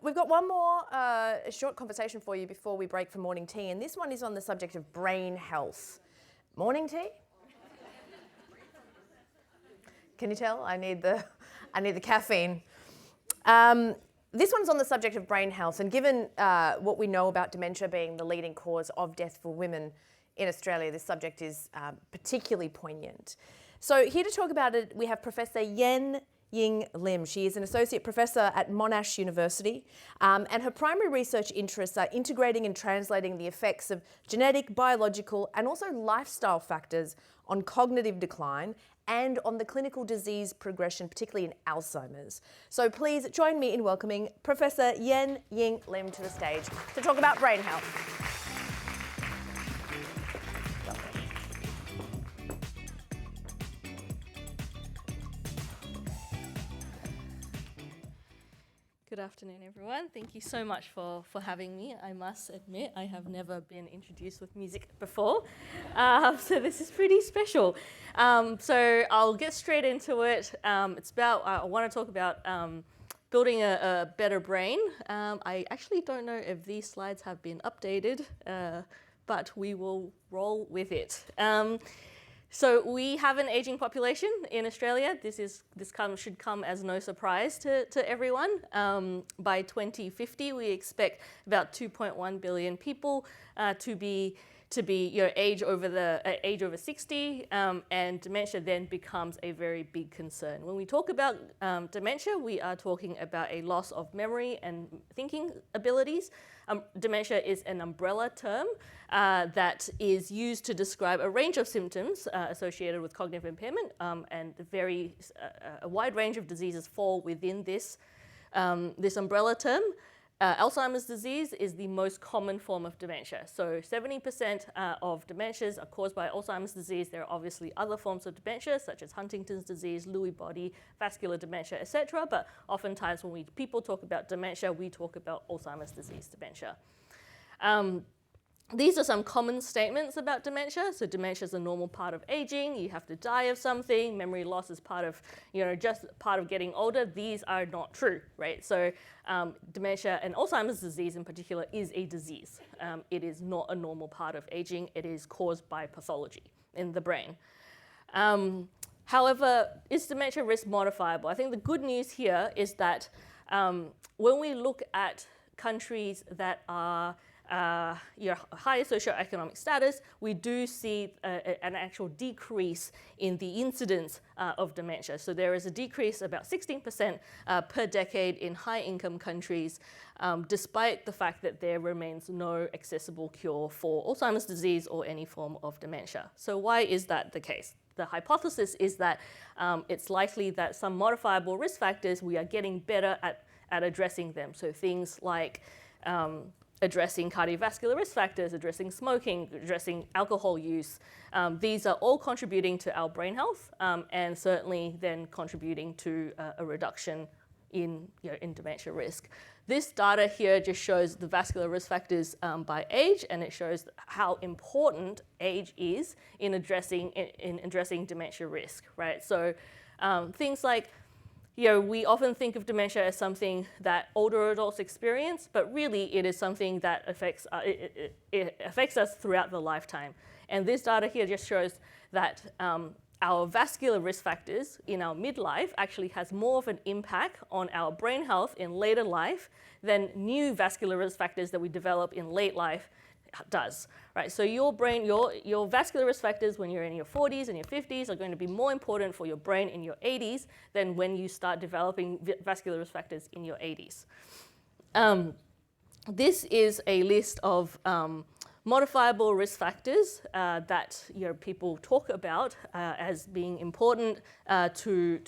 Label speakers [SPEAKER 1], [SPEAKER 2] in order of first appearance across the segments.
[SPEAKER 1] We've got one more short conversation for you before we break for morning tea, and this one is on the subject of brain health. Morning tea? Can you tell? I need the caffeine. This one's on the subject of brain health, and given what we know about dementia being the leading cause of death for women in Australia, this subject is particularly poignant. So here to talk about it, we have Professor Yen Ying Lim. She is an associate professor at Monash University, and her primary research interests are integrating and translating the effects of genetic, biological, and also lifestyle factors on cognitive decline and on the clinical disease progression, particularly in Alzheimer's. So please join me in welcoming Professor Yen Ying Lim to the stage to talk about brain health.
[SPEAKER 2] Good afternoon, everyone. Thank you so much for having me. I must admit, I have never been introduced with music before, so this is pretty special. So I'll get straight into it. I want to talk about building a better brain. I actually don't know if these slides have been updated, but we will roll with it. So we have an aging population in Australia. This should come as no surprise to everyone. By 2050, we expect about 2.1 billion people to be age over 60, and dementia then becomes a very big concern. When we talk about dementia, we are talking about a loss of memory and thinking abilities. Dementia is an umbrella term that is used to describe a range of symptoms associated with cognitive impairment, and a wide range of diseases fall within this umbrella term. Alzheimer's disease is the most common form of dementia. So 70% of dementias are caused by Alzheimer's disease. There are obviously other forms of dementia, such as Huntington's disease, Lewy body, vascular dementia, etc. But oftentimes when people talk about dementia, we talk about Alzheimer's disease dementia. These are some common statements about dementia. So dementia is a normal part of aging. You have to die of something. Memory loss is part of, just part of getting older. These are not true, right? So dementia and Alzheimer's disease in particular is a disease. It is not a normal part of aging. It is caused by pathology in the brain. However, is dementia risk modifiable? I think the good news here is that when we look at countries that are higher socioeconomic status, we do see an actual decrease in the incidence of dementia. So there is a decrease about 16% per decade in high-income countries, despite the fact that there remains no accessible cure for Alzheimer's disease or any form of dementia. So why is that the case? The hypothesis is that it's likely that some modifiable risk factors, we are getting better at addressing them. So things like addressing cardiovascular risk factors, addressing smoking, addressing alcohol use. These are all contributing to our brain health, and certainly then contributing to a reduction in dementia risk. This data here just shows the vascular risk factors by age, and it shows how important age is in addressing dementia risk, right? So things like, we often think of dementia as something that older adults experience, but really it is something that affects us throughout the lifetime. And this data here just shows that our vascular risk factors in our midlife actually has more of an impact on our brain health in later life than new vascular risk factors that we develop in late life does, right? So your brain, your vascular risk factors when you're in your 40s and your 50s are going to be more important for your brain in your 80s than when you start developing vascular risk factors in your 80s. This is a list of modifiable risk factors that people talk about as being important to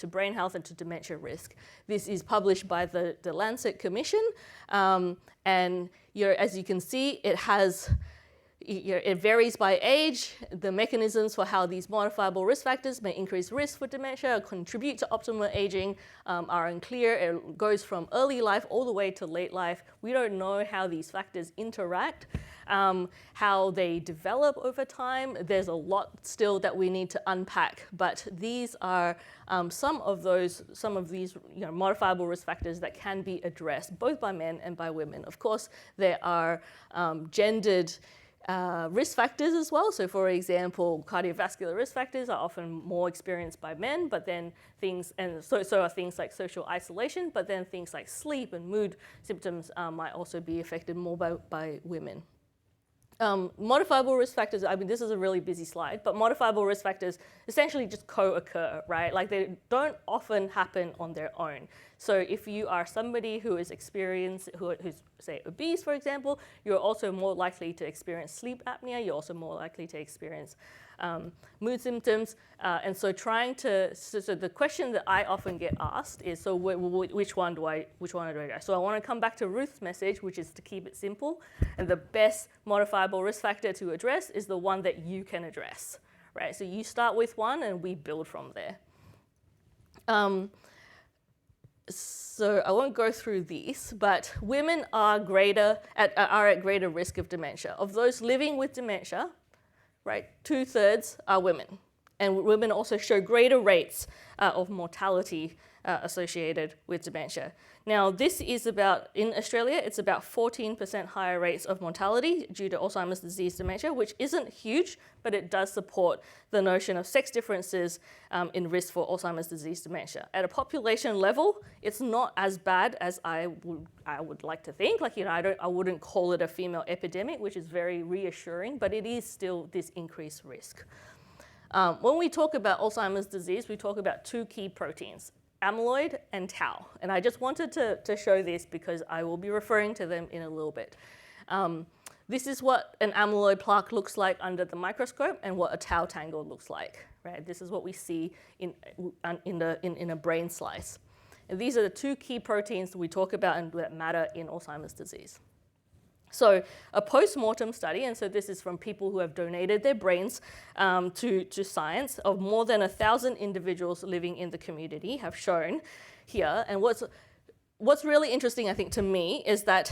[SPEAKER 2] brain health and to dementia risk. This is published by the Lancet Commission, and as you can see, it has it varies by age. The mechanisms for how these modifiable risk factors may increase risk for dementia or contribute to optimal aging are unclear. It goes from early life all the way to late life. We don't know how these factors interact, how they develop over time. There's a lot still that we need to unpack, but these are some of these modifiable risk factors that can be addressed both by men and by women. Of course, there are gendered risk factors as well. So for example, cardiovascular risk factors are often more experienced by men, but then so are things like social isolation, but then things like sleep and mood symptoms might also be affected more by women. Modifiable risk factors, I mean, this is a really busy slide, but modifiable risk factors essentially just co-occur, right? Like they don't often happen on their own. So if you are somebody who is who's say obese, for example, you're also more likely to experience sleep apnea. You're also more likely to experience mood symptoms. And so so the question that I often get asked is, so which one do I address? So I want to come back to Ruth's message, which is to keep it simple. And the best modifiable risk factor to address is the one that you can address, right? So you start with one and we build from there. So I won't go through these, but women are at greater risk of dementia. Of those living with dementia, right, 2/3 are women. And women also show greater rates of mortality associated with dementia. Now, this is in Australia, it's about 14% higher rates of mortality due to Alzheimer's disease dementia, which isn't huge, but it does support the notion of sex differences in risk for Alzheimer's disease dementia. At a population level, it's not as bad as I would like to think. Like, I wouldn't call it a female epidemic, which is very reassuring, but it is still this increased risk. When we talk about Alzheimer's disease, we talk about two key proteins, amyloid and tau. And I just wanted to show this because I will be referring to them in a little bit. This is what an amyloid plaque looks like under the microscope and what a tau tangle looks like, right? This is what we see in a brain slice. And these are the two key proteins that we talk about and that matter in Alzheimer's disease. So a post-mortem study, and so this is from people who have donated their brains to science, of more than 1,000 individuals living in the community have shown here. And what's really interesting, I think, to me is that,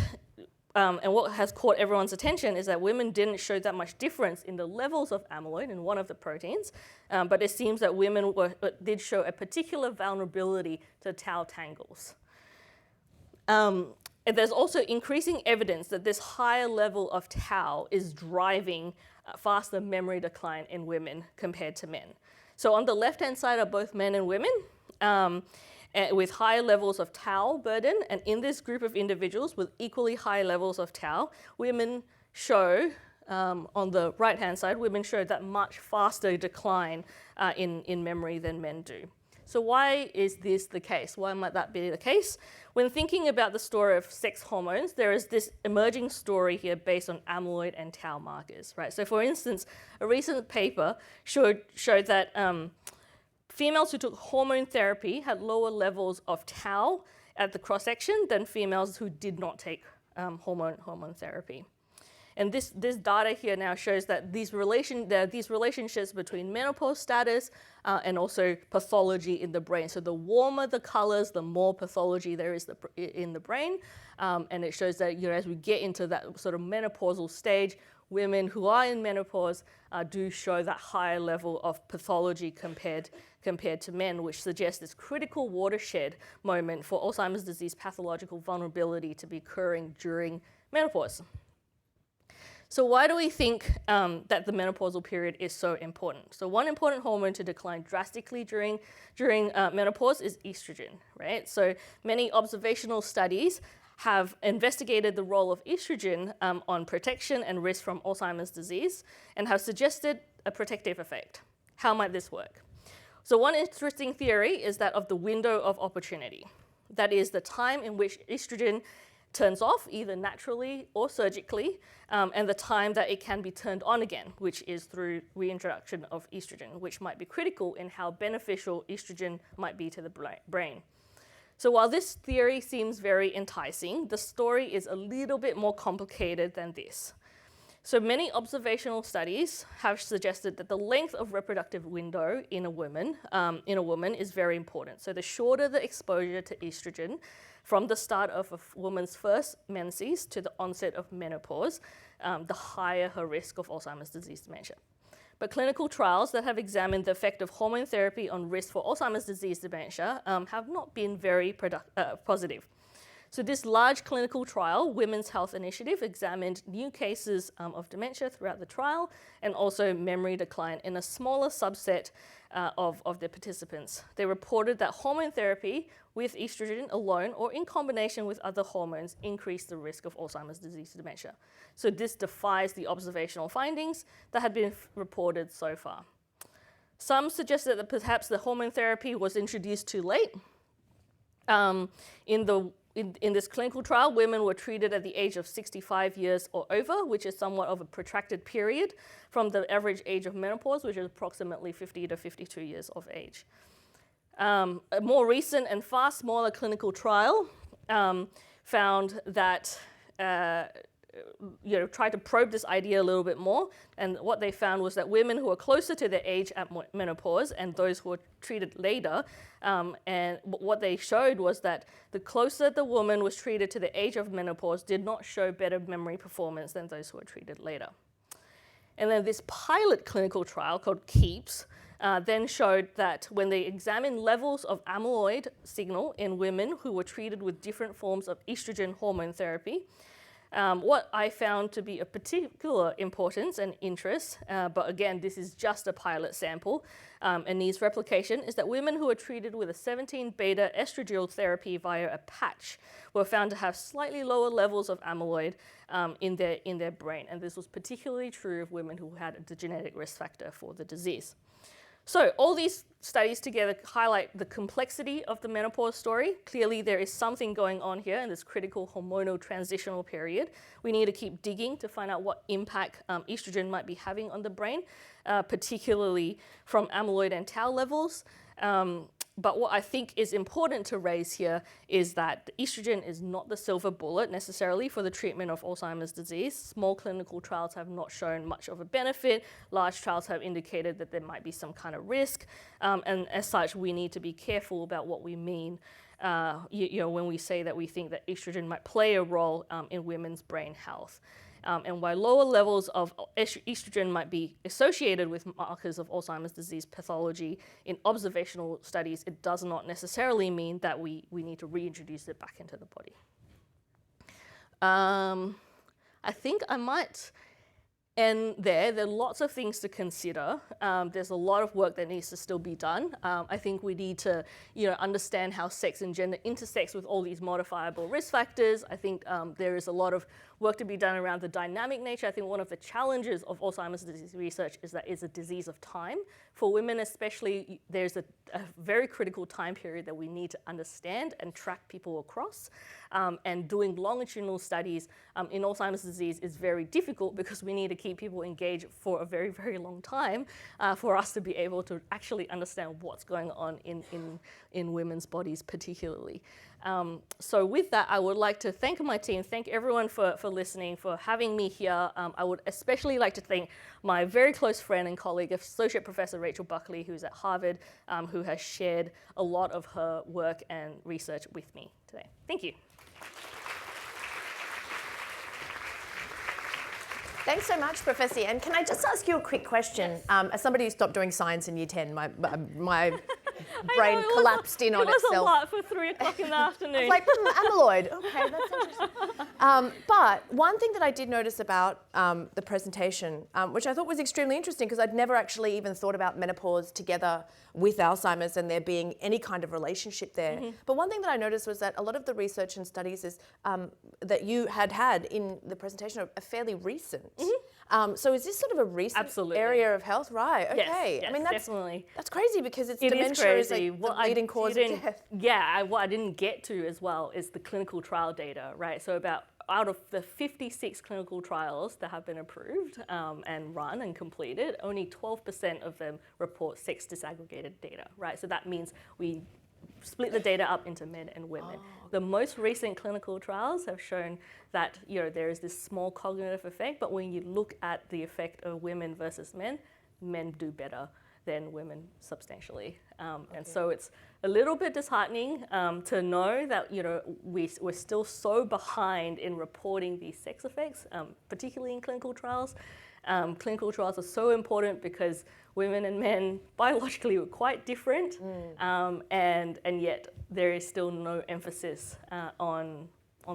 [SPEAKER 2] and what has caught everyone's attention is that women didn't show that much difference in the levels of amyloid in one of the proteins, but it seems that women did show a particular vulnerability to tau tangles. And there's also increasing evidence that this higher level of tau is driving faster memory decline in women compared to men. So on the left-hand side are both men and women with higher levels of tau burden. And in this group of individuals with equally high levels of tau, women show, on the right-hand side, women show that much faster decline in memory than men do. So why is this the case? Why might that be the case? When thinking about the story of sex hormones, there is this emerging story here based on amyloid and tau markers, right? So for instance, a recent paper showed that females who took hormone therapy had lower levels of tau at the cross-section than females who did not take hormone therapy. And this data here now shows that these relationships between menopause status and also pathology in the brain. So the warmer the colors, the more pathology there is in the brain. And it shows that as we get into that sort of menopausal stage, women who are in menopause do show that higher level of pathology compared to men, which suggests this critical watershed moment for Alzheimer's disease pathological vulnerability to be occurring during menopause. So why do we think that the menopausal period is so important? So one important hormone to decline drastically during menopause is estrogen, right? So many observational studies have investigated the role of estrogen on protection and risk from Alzheimer's disease and have suggested a protective effect. How might this work? So one interesting theory is that of the window of opportunity. That is the time in which estrogen turns off, either naturally or surgically, and the time that it can be turned on again, which is through reintroduction of estrogen, which might be critical in how beneficial estrogen might be to the brain. So while this theory seems very enticing, the story is a little bit more complicated than this. So many observational studies have suggested that the length of reproductive window in a woman is very important. So the shorter the exposure to estrogen from the start of a woman's first menses to the onset of menopause, the higher her risk of Alzheimer's disease dementia. But clinical trials that have examined the effect of hormone therapy on risk for Alzheimer's disease dementia have not been very positive. So this large clinical trial, Women's Health Initiative, examined new cases of dementia throughout the trial and also memory decline in a smaller subset of the participants. They reported that hormone therapy with estrogen alone or in combination with other hormones increased the risk of Alzheimer's disease dementia. So this defies the observational findings that had been reported so far. Some suggested that perhaps the hormone therapy was introduced too late. In this clinical trial, women were treated at the age of 65 years or over, which is somewhat of a protracted period from the average age of menopause, which is approximately 50 to 52 years of age. A more recent and far smaller clinical trial found that, tried to probe this idea a little bit more, and what they found was that women who were closer to their age at menopause and those who were treated later, and what they showed was that the closer the woman was treated to the age of menopause did not show better memory performance than those who were treated later. And then this pilot clinical trial called KEEPS then showed that when they examined levels of amyloid signal in women who were treated with different forms of estrogen hormone therapy, what I found to be of particular importance and interest, but again, this is just a pilot sample and needs replication, is that women who were treated with a 17-beta estradiol therapy via a patch were found to have slightly lower levels of amyloid in their brain. And this was particularly true of women who had the genetic risk factor for the disease. So all these studies together highlight the complexity of the menopause story. Clearly, there is something going on here in this critical hormonal transitional period. We need to keep digging to find out what impact estrogen might be having on the brain, particularly from amyloid and tau levels. But what I think is important to raise here is that the estrogen is not the silver bullet necessarily for the treatment of Alzheimer's disease. Small clinical trials have not shown much of a benefit. Large trials have indicated that there might be some kind of risk. And as such, we need to be careful about what we mean when we say that we think that estrogen might play a role in women's brain health. And while lower levels of estrogen might be associated with markers of Alzheimer's disease pathology in observational studies, it does not necessarily mean that we need to reintroduce it back into the body. I think I might end there. There are lots of things to consider. There's a lot of work that needs to still be done. I think we need to understand how sex and gender intersects with all these modifiable risk factors. I think there is a lot of work to be done around the dynamic nature. I think one of the challenges of Alzheimer's disease research is that it's a disease of time. For women especially, there's a very critical time period that we need to understand and track people across. And doing longitudinal studies in Alzheimer's disease is very difficult because we need to keep people engaged for a very, very long time for us to be able to actually understand what's going on in women's bodies particularly. So with that, I would like to thank my team, thank everyone for listening, for having me here. I would especially like to thank my very close friend and colleague, Associate Professor Rachel Buckley, who's at Harvard, who has shared a lot of her work and research with me today. Thank you.
[SPEAKER 1] Thanks so much, Professor Yen. Can I just ask you a quick question?
[SPEAKER 2] Yes.
[SPEAKER 1] As somebody who stopped doing science in year 10, my brain collapsed in on itself.
[SPEAKER 2] It was a lot for 3 o'clock in the afternoon.
[SPEAKER 1] I was like, amyloid. Okay, that's interesting. But one thing that I did notice about the presentation, which I thought was extremely interesting because I'd never actually even thought about menopause together with Alzheimer's and there being any kind of relationship there. Mm-hmm. But one thing that I noticed was that a lot of the research and studies is, that you had in the presentation are fairly recent. Mm-hmm. So is this sort of a recent area of health? Right, okay.
[SPEAKER 2] Yes,
[SPEAKER 1] I mean,
[SPEAKER 2] definitely.
[SPEAKER 1] That's crazy because
[SPEAKER 2] It
[SPEAKER 1] dementia
[SPEAKER 2] is
[SPEAKER 1] like
[SPEAKER 2] crazy.
[SPEAKER 1] the leading cause of death.
[SPEAKER 2] Yeah, what I didn't get to as well is the clinical trial data, right? So out of the 56 clinical trials that have been approved and run and completed, only 12% of them report sex disaggregated data, right? So that means we split the data up into men and women. The most recent clinical trials have shown that there is this small cognitive effect, but when you look at the effect of women versus men do better than women substantially. And so it's a little bit disheartening to know that we're still so behind in reporting these sex effects, particularly in clinical trials. Clinical trials are so important because women and men biologically were quite different, and yet there is still no emphasis on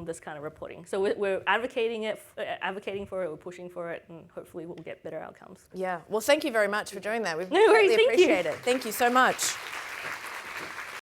[SPEAKER 2] this kind of reporting. So we're advocating for it, we're pushing for it, and hopefully we'll get better outcomes.
[SPEAKER 1] Yeah, well, thank you very much for doing that. We
[SPEAKER 2] No worries,
[SPEAKER 1] greatly
[SPEAKER 2] thank you.
[SPEAKER 1] appreciate it. Thank you so much.